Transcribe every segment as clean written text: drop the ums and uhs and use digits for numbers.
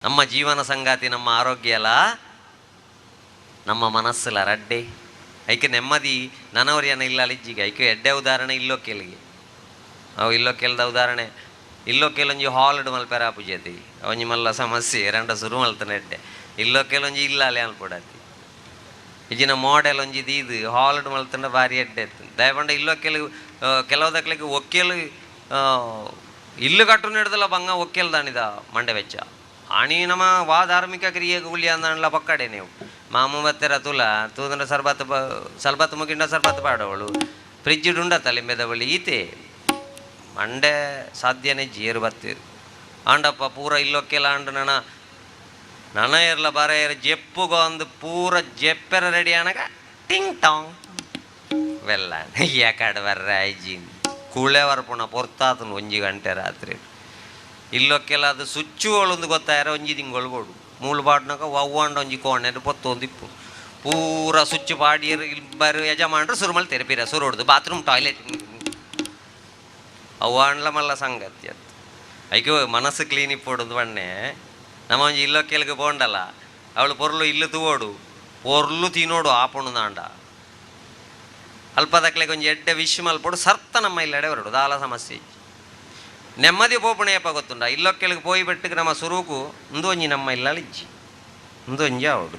ನಮ್ಮ ಜೀವನ ಸಂಗಾತಿ ನಮ್ಮ ಆರೋಗ್ಯ ಅಲ್ಲ, ನಮ್ಮ ಮನಸ್ಸಲ್ಲ ರಡ್ಡೆ ಐಕೆ ನೆಮ್ಮದಿ ನನವರಿಯನ್ನ ಇಲ್ಲ ಅಲಿಜ್ಜಿಗೆ ಐಕೆ ಎಡ್ಡೆ ಉದಾಹರಣೆ ಇಲ್ಲೋ ಕೇಳಿಗೆ ಅವು ಇಲ್ಲೋ ಕೇಳ್ದ ಉದಾಹರಣೆ ಇಲ್ಲೋ ಕೆಲೊಂಜಿ ಹಾಲ್ಡ್ ಮಲ್ಪೆರ ಪೂಜೆತಿ ಒಂಜಿ ಮಲ್ಲ ಸಮಸ್ಯೆ ರಂಡ ಶುರು ಮಲ್ತಾನೆ ಎಡ್ಡೆ ಇಲ್ಲೋ ಕೆಲೊಂಜಿ ಇಲ್ಲ ಅಲೆ ಅನ್ಕೊಡತಿ ಇಜಿನ ಮಾಡೆಲ್ ಒಂಜಿದು ಇದು ಹಾಲ್ಡ್ ಮಲ್ತಂಡ ಭಾರಿ ಎಡ್ಡೆ ಇತ್ತು ದಯಪಂಡ ಇಲ್ಲೋ ಕೆಲವುದಕ್ಲಿಗೆ ಒಕ್ಕೇಲು ಇಲ್ಲು ಕಟ್ಟು ನಡೆದಲ್ಲ ಬಂಗ ಒಕ್ಕೇಲ್ ದಾಣಿದ ಮಂಡೆ ವೆಚ್ಚ ಆಣಿ ನಮ್ಮ ವಾ ಧಾರ್ಮಿಕ ಕ್ರಿಯೆಗೆ ಉಳ್ಳಿ ಅಂದಲ್ಲ ಪಕ್ಕಡೆ ನೀವು ಮಾಮೂ ಬತ್ತೆರ ತುಲ ತೂದಂಡ ಸರ್ಬತ್ ಮುಗಿಂಡ ಸರ್ಬತ್ ಪಾಡವಳು ಫ್ರಿಜ್ ಡುಂಡತ್ತಲ್ಲಿ ಮೆದವಳಿ ಈತೆ ಮಂಡೆ ಸಾಧ್ಯನೇ ಜೇರು ಬತ್ತೀರು ಆಂಡಪ್ಪ ಪೂರ ಇಲ್ಲೊಕ್ಕೆಲ್ಲ ಆಂಡು ನನ ಇರ್ಲ ಬರ ಇರ ಜೆಪ್ಪುಗ ಒಂದು ಪೂರ ಜೆಪ್ಪೆರ ರೆಡಿ ಆನಾಗ ಟಿಂಗ್ ಟಾಂಗ್ ವೆಲ್ಲ ಯಾಕಡೆ ಬರ್ರ ಐಜಿ ಕೂಳೆ ವರ್ಪುಣ ಪೊರ್ತಾತನು ಒಂಜಿ ಗಂಟೆ ರಾತ್ರಿ ಇಲ್ಲೊಕ್ಕೆಲ್ಲ ಅದು ಸುಚ್ಚುಗಳೊಂದು ಗೊತ್ತಾಯರ ಒಂಜಿ ತಿಂಗೊಳ್ಬೋಡು ಮೂಳು ಬಾಡ್ನಾಗ ಅವ್ವಾಂಡ ಒಂಜಿ ಕೋಣೆದು ಪೊತ್ತೊಂದಿಪ್ಪು ಪೂರ ಸುಚ್ಚು ಪಾಡಿಯರು ಇಲ್ಲಿ ಬರು ಯಜಮಾನ್ರು ಸುರುಮಲ್ ತೆರಪಿರ ಸುರು ಹೊಡ್ದು ಬಾತ್ರೂಮ್ ಟಾಯ್ಲೆಟ್ ಅವ್ವಾಂಡ್ಲ ಮಲ್ಲ ಸಂಗತಿ ಅದು ಐಕೆ ಮನಸ್ಸು ಕ್ಲೀನ್ ಇಪ್ಪೊಡುದು ಬಣ್ಣೆ ನಮ್ಮ ಒಂಜಿ ಇಲ್ಲೊಕ್ಕೆಲ್ಗೆ ಬೋಂಡಲ್ಲ ಅವಳು ಪೊರ್ಲು ಇಲ್ಲು ತೂವೋಡು ಪೊರ್ಲು ತಿನ್ನೋಡು ಆಪುಣು ನಾಂಡ ಅಲ್ಪದಕ್ಲೆಗೆ ಒಂಜಿ ಎಡ್ಡೆ ವಿಶ್ ಮಲ್ಪೋಡು ಸರ್ತ ನಮ್ಮ ಇಲ್ಲಡೆ ಹೊರಡು ದಾಲ ಸಮಸ್ಯೆ ನೆಮ್ಮದಿ ಪೋಪುಣೆಯಪ್ಪ ಗೊತ್ತುಂಡ ಇಲ್ಲೊಕ್ಕೆಲ್ಗೆ ಪೋಯಿ ಬೆಟ್ಟಿಗೆ ನಮ್ಮ ಸುರುಕು ಒಂದೊಂಜಿ ನಮ್ಮ ಇಲ್ಲಳಿಜ್ಜಿ ಒಂದೊಂಜಿ ಅವಡು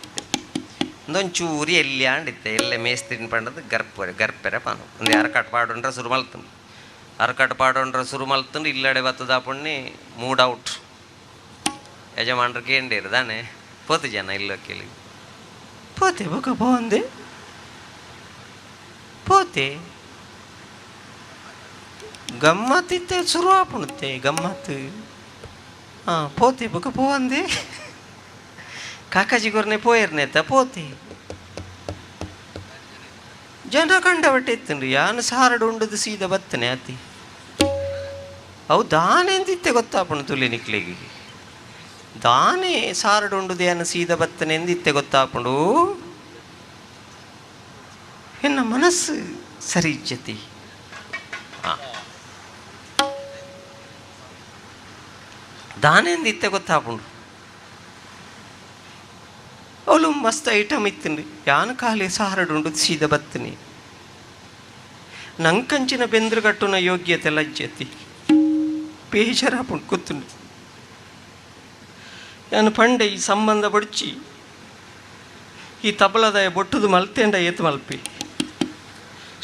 ಒಂದೊಂದು ಚೂರಿ ಎಲ್ಲಿ ಆಂಡಿತ್ತೆ ಎಲ್ಲೆ ಮೇಸ್ತ್ರಿನ ಪಂಡದು ಗರ್ಪೆರೆ ಪಾನು ಒಂದು ಅರಕಟ್ ಪಾಡೊಂಡ್ರೆ ಸುರು ಮಲ್ತುಂಡು ಅರಕಟ್ ಪಾಡೊಂಡ್ರೆ ಸುರು ಮಲ್ತುಂಡು ಇಲ್ಲಡೆ ಬತ್ತದ ಪುಣ್ಣಿ ಮೂಡ್ ಔಟ್ ಯಜಮಾನ್ರು ಕೇಂಡಿರು ತಾನೆ ಪೋತು ಜನ ಇಲ್ಲೊಕ್ಕೆಲಿಗೆ ಪೋತೆ ಬೊಕ ಪೋಂದೆ ಪೋತೆ ಗಮ್ಮತ್ತಿತ್ತೆ ಶುರು ಆಪುಣುತ್ತೆ ಗಮ್ಮತ್ತು ಪೋತೆ ಬೊಕ ಪೋವಂದೆ ಕಾಕಾಜಿ ಗೊರ್ನೆ ಪೋಯರ್ನೇತ ಪೋತೆ ಜನ ಕಂಡ ಬಟ್ಟೆ ಇತ್ತನ್ರಿ ಯಾನು ಸಾರಡು ಉಂಡದು ಸೀದಾ ಬತ್ತನೆ ಅತಿ ಅವು ದಾನೆ ಎಂದಿತ್ತೆ ಗೊತ್ತಾಪುಣು ತುಳಿ ನಿಕ್ಲಿಗೆ ದಾನೆ ಸಾರಡು ಉಂಡುದು ಯಾನು ಸೀದಾ ಬತ್ತನೆ ಎಂದಿತ್ತೆ ಗೊತ್ತಾಪುಂಡು ಎನ್ನ ಮನಸ್ಸು ಸರಿ ಇಜ್ಜತಿ ದಾನೆ ಎಂದಿತ್ತೆ ಗೊತ್ತಾಪುಂಡು ಅವಳು ಮಸ್ತ್ ಐಟಮ್ ಇತ್ತನ್ರಿ ಯಾನು ಖಾಲಿ ಸಾರಡು ಉಂಡು ಸೀದಾ ಬತ್ತನೆ ನಂಕಂಚಿನ ಬೆಂದ್ರಗಟ್ಟುನ ಯೋಗ್ಯತೆ ಲಜ್ಜತಿ ಬೇಜಾರಾಪುಂಡು ಕೂತುಂಡು ನಾನು ಪಂಡೆ ಈ ಸಂಬಂಧ ಬಡ್ಚಿ ಈ ತಬಲದಾಯ ಬೊಟ್ಟುದು ಮಲ್ತೆಂಡ ಏತು ಮಲ್ಪಿ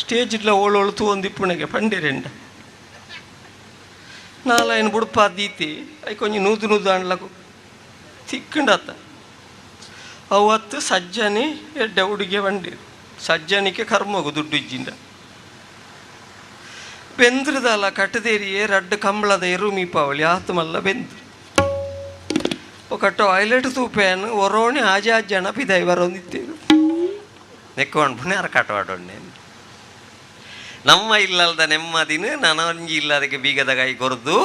ಸ್ಟೇಜಿಡ್ಲ ಓಳೋಳು ತೂವೊಂದಿಪ್ಪುಣೆಗೆ ಪಂಡೆ ರೆಂಡ ನಾಲಾಯನ ಬುಡುಪಾದೀತಿ ಐ ಕೊಂಚ ನೂದು ನೂದು ಅಂಡ್ಲಕು ತಿಕ್ಕಂಡತ್ತ ಅವತ್ತು ಸಜ್ಜನೆ ಎಡ್ಡೆ ಹುಡುಗಿ ಬಂಡಿರು ಸಜ್ಜನಿಗೆ ಕರ್ಮಗು ದುಡ್ಡು ಇಜ್ಜಿಂದ ಬೆಂದ್ರದಲ್ಲ ಕಟ್ಟದೇರಿಯೇ ರಡ್ಡು ಕಂಬಳದ ಎರುಮೀಪಾವಳಿ ಆತು ಮಲ್ಲ ಬೆಂದ್ರು ఒక టాయిలెట్ తూపాను ఒరోని ఆజాజన పిదైవరొందిత్తేరు ఎక్కువ ಅನ್ಪುಣೆ ಅರಕಾಟವಾಡೋಣ నేను ನಮ್ಮ ಇಲ್ಲದ ನೆಮ್ಮದಿನ ನನಂಜಿ ಇಲ್ಲದಕ್ಕೆ ಬೀಗದಗಾಯಿ ಕೊರದು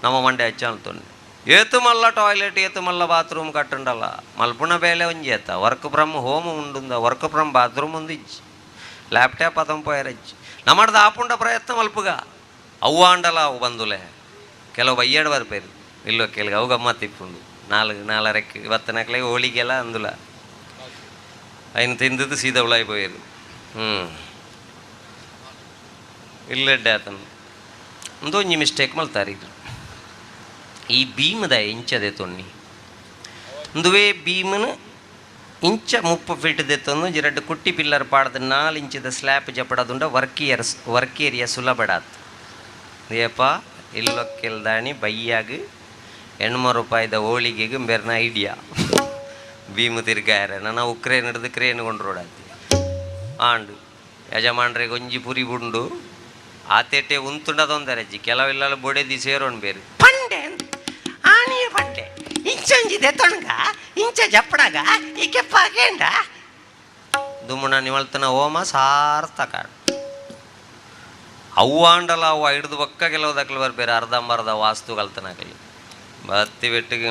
ನಮ್ಮ ಮಂಡೆ ಹಚ್ಚ ಅಂತೊಂಡು ಏತು ಮಲ್ಲ ಟಾಯ್ಲೆಟ್ ಏತು ಮಲ್ಲ ಬಾತ್ರೂಮ್ ಕಟ್ಟುಂಡಲ್ಲ ಮಲ್ಪುಣ ಬೇಲೆ ಒಂಜಿ ಏತ ವರ್ಕ್ ಫ್ರಮ್ ಹೋಮ್ ಉಂಡುಂದ ವರ್ಕ್ ಫ್ರಮ್ ಬಾತ್ರೂಮ್ ಒಂದು ಇಜ್ಜಿ ಲ್ಯಾಪ್ಟಾಪ್ ಅದಂ ಪೋಯರಜ್ಜಿ ನಮ್ಮಡ್ದು ಆಪುಂಡ ಪ್ರಯತ್ನ ಮಲ್ಪುಗ ಅವು ಆಂಡಲ್ಲ ಅವು ಬಂದುಲೆ ಕೆಲವು ಬಯ್ಯಾಡು ಬರ್ಪೇರು ಇಲ್ಲೋ ಕೆಲಗೆ ಅವು ಗಮ್ಮತ್ತಿಪ್ಪುಂಡು ನಾಲ್ಕರಕ್ಕೆ ಇವತ್ತನಕ್ಲೆ ಹೋಳಿಗೆಲ್ಲ ಅಂದುಲ ಅಯ್ನು ತಿಂದದ್ದು ಸೀದಾ ಉಳಾಯಿ ಪೋಯರು ಇಲ್ಲೆಡ್ಡೆ ಆತನು ಒಂದೊಂಜಿ ಮಿಸ್ಟೇಕ್ ಮಲ್ತಾರಿದ್ರು ಈ ಭೀಮದ ಇಂಚದೆ ತೊನ್ನಿ ಒಂದುವೇ ಭೀಮನು ಇಂಚ 30 ಫೀಟ್ ದೆತ್ತೊಂದು ಎರಡು ಕುಟ್ಟಿ ಪಿಲ್ಲರ್ ಪಾಡ್ದು 4 ಇಂಚದ ಸ್ಲ್ಯಾಪ್ ಜಪಡದುಂಡ ವರ್ಕೇರಿಯ ಸುಲಭಡಾತ್ ಏಪ ಇಲ್ಲೊಕ್ಕೆಲ್ದಾಣಿ ಬೈಯಾಗ 800 ರೂಪಾಯಿದ ಹೋಳಿಗೆಗೆ ಬೇರೆನ ಐಡಿಯಾ ಭೀಮು ತಿರ್ಗಾಯರೆ ನನ್ನ ಉಕ್ರೇನ್ ಹಿಡಿದು ಕ್ರೇನ್ ಕೊಂಡ್ರೋಡಾತಿ ಆಂಡು ಯಜಮಾನ್ರಿಗೆ ಒಂಜಿ ಪುರಿ ಬುಂಡು ಆತೇಟೆ ಉಂತುಂಡದೊಂದರಜ್ಜಿ ಕೆಲವೆಲ್ಲ ಬೊಡೆದಿ ಸೇರೋಣ ಬೇರೆ ಪಂಡೆ ಆಣಿಯ ಪಂಡೆ ಇಂಚಂಜಿದೆ ತೊಣಗ ಇಂಚ ಜಪ್ಪಡಗ ಈ ಕೆಪ್ಪಾಗೇಂಡ ದುಮ್ಮಣ ನಿವಳ್ತನ ಹೋಮ ಸಾರ್ಥಕ ಅವು ಆಂಡಲ್ಲ ಅವು ಹಿಡಿದು ಬಕ್ಕ ಕೆಲವುದಕ್ಲು ಬರ್ಬೇರೆ ಅರ್ಧಂಬರ್ಧ ವಾಸ್ತು ಕಲ್ತನಾಗಲಿ ಬತ್ತಿ ಬೆಟ್ಟಿಗೆ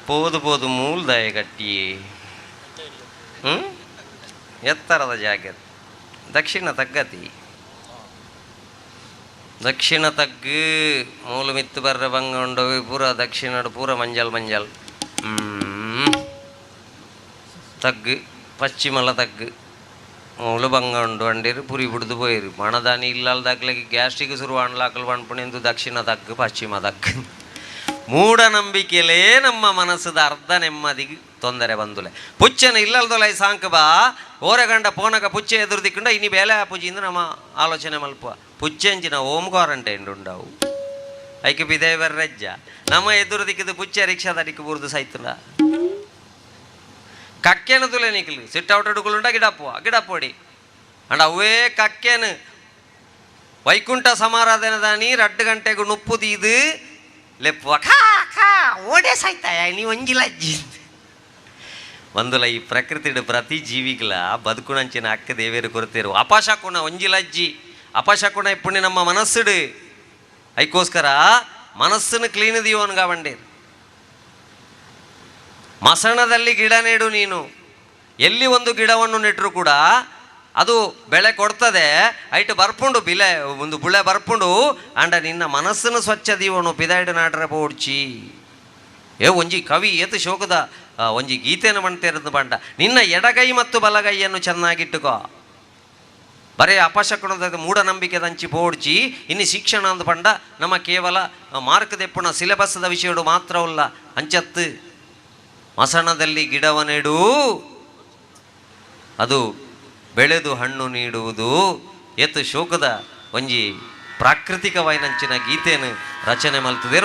ಪೋದು ಮೂಲದಾಯ ಕಟ್ಟಿ ಎತ್ತರದ ಜಾಗ ದಕ್ಷಿಣ ತಗ್ಗತಿ ದಕ್ಷಿಣ ತಗ್ಗು ಮೂಲು ಮಿತ್ತು ಬರ್ರೆ ಬಂಗ ಉಂಡೋಗಿ ಪೂರ ದಕ್ಷಿಣಡು ಪೂರ ಮಂಜಲ್ ಮಂಜಲ್ ತಗ್ಗು ಪಶ್ಚಿಮಲ ತಗ್ಗು ಮೂಲು ಬಂಗ ಉಂಡು ಅಂಡೇರು ಪುರಿ ಬಿಡ್ದು ಪೋಯಿರು ಮಣದಾನಿ ಇಲ್ಲಲ್ದಾಗ್ಲಿಗೆ ಗ್ಯಾಸ್ಟ್ರಿಕ್ ಶುರು ಅಣ್ಲಾಕಲು ಪಣ್ಪುಣಿಂದು ದಕ್ಷಿಣ ತಗ್ಗು ಪಶ್ಚಿಮ ತಗ್ಗು ಮೂಢನಂಬಿಕೆಯಲ್ಲೇ ನಮ್ಮ ಮನಸ್ಸದ ಅರ್ಧ ನೆಮ್ಮದಿಗೆ ತೊಂದರೆ ಬಂದುಲೆ ಪುಚ್ಚನ ಇಲ್ಲಲ್ದೊಲೈ ಸಾಂಕ ಬಾ ಓರೆಗಂಡ ಪೋನಗ ಪುಚ್ಚೆ ಎದುರು ದಿಕ್ಕಂಡ ಇನಿ ಬೇಲೆ ಪೂಜಿಂದ ನಮ್ಮ ಆಲೋಚನೆ ಮಲ್ಪ ಪುಚ್ಚೆಂಚಿನ ಓಮ್ ಕ್ವಾರಂಟೈನ್ ಉಂಡವು ಐಕೆ ಬಿದೇ ಬರ್ರಜ್ಜ ನಮ್ಮ ಎದುರು ದಿಕ್ಕಿದ್ದು ಪುಚ್ಚೆ ರಿಕ್ಷಾದ ಅಡಿಕೆ ಬುರ್ದು ಸೈತುಲ ಕಕ್ಕೇನು ತುಲೆ ನಿಕ್ಲಿ ಸಿಟ್ ಔಟ್ ಅಡುಕುಲುಂಡ ಗಿಡಪ್ಪೋಡಿ ಅಂಡ ಅವೇ ಕಕ್ಕೇನು ವೈಕುಂಠ ಸಮಾರಾಧನದಾನಿ 2 ಗಂಟೆಗೂ ನುಪ್ಪುದು ಲೆಪ್ಪುವ ಖಾ ಖಾ ಓಡೇ ಸಾಯ್ತಾಯ ನೀವು ಒಂಜಿಲ ಅಜ್ಜಿ ಒಂದುಲ ಈ ಪ್ರಕೃತಿಡು ಪ್ರತಿ ಜೀವಿಗಳ ಬದುಕುಣಂಚಿನ ಅಕ್ಕ ದೇವೇರು ಕೊರತೇರು ಅಪಶಕುಣ ಒಂಜಿಲಜ್ಜಿ ಅಪಶಕುಣ ಇಪ್ಪುಣಿ ನಮ್ಮ ಮನಸ್ಸುಡು ಐಕೋಸ್ಕರ ಮನಸ್ಸನ್ನು ಕ್ಲೀನ್ ದೀವನ್ಗ ಬಂಡೇರು ಮಸಣದಲ್ಲಿ ಗಿಡ ನೆಡು ನೀನು ಎಲ್ಲಿ ಒಂದು ಗಿಡವನ್ನು ನೆಟ್ಟರು ಕೂಡ ಅದು ಬೆಳೆ ಕೊಡ್ತದೆ ಐಟು ಬರ್ಪುಂಡು ಬಿಲೆ ಒಂದು ಬುಳೆ ಬರ್ಪುಂಡು ಅಂಡ ನಿನ್ನ ಮನಸ್ಸನ್ನು ಸ್ವಚ್ಛ ದೀವನು ಪಿದಾಯ್ಡು ನಾಟ್ರೆ ಬೋಡ್ಚಿ ಒಂಜಿ ಕವಿ ಏತು ಶೋಕದ ಒಂಜಿ ಗೀತೆಯನ್ನು ಮಾಡ್ತಿರೋದು ಬಂಡ ನಿನ್ನ ಎಡಗೈ ಮತ್ತು ಬಲಗೈಯನ್ನು ಚೆನ್ನಾಗಿಟ್ಟುಕೋ ಬರೇ ಅಪಶಕುಣದ ಮೂಢನಂಬಿಕೆ ದಂಚಿ ಪೋಡ್ಚಿ ಇನ್ನು ಶಿಕ್ಷಣ ಅಂದು ಪಂಡ ನಮ್ಮ ಕೇವಲ ಮಾರ್ಕ್ ದೆಪ್ಪುಣ ಸಿಲೆಬಸ್ದ ವಿಷಯಡು ಮಾತ್ರವಲ್ಲ ಅಂಚತ್ತು ಮಸಣದಲ್ಲಿ ಗಿಡವ ನೆಡು ಅದು ಬೆಳೆದು ಹಣ್ಣು ನೀಡುವುದು ಎತ್ತು ಶೋಕದ ಒಂಜಿ ಪ್ರಾಕೃತಿಕವಾಯಿನಂಚಿನ ಗೀತೆಯನ್ನು ರಚನೆ ಮಲ್ತದೆ.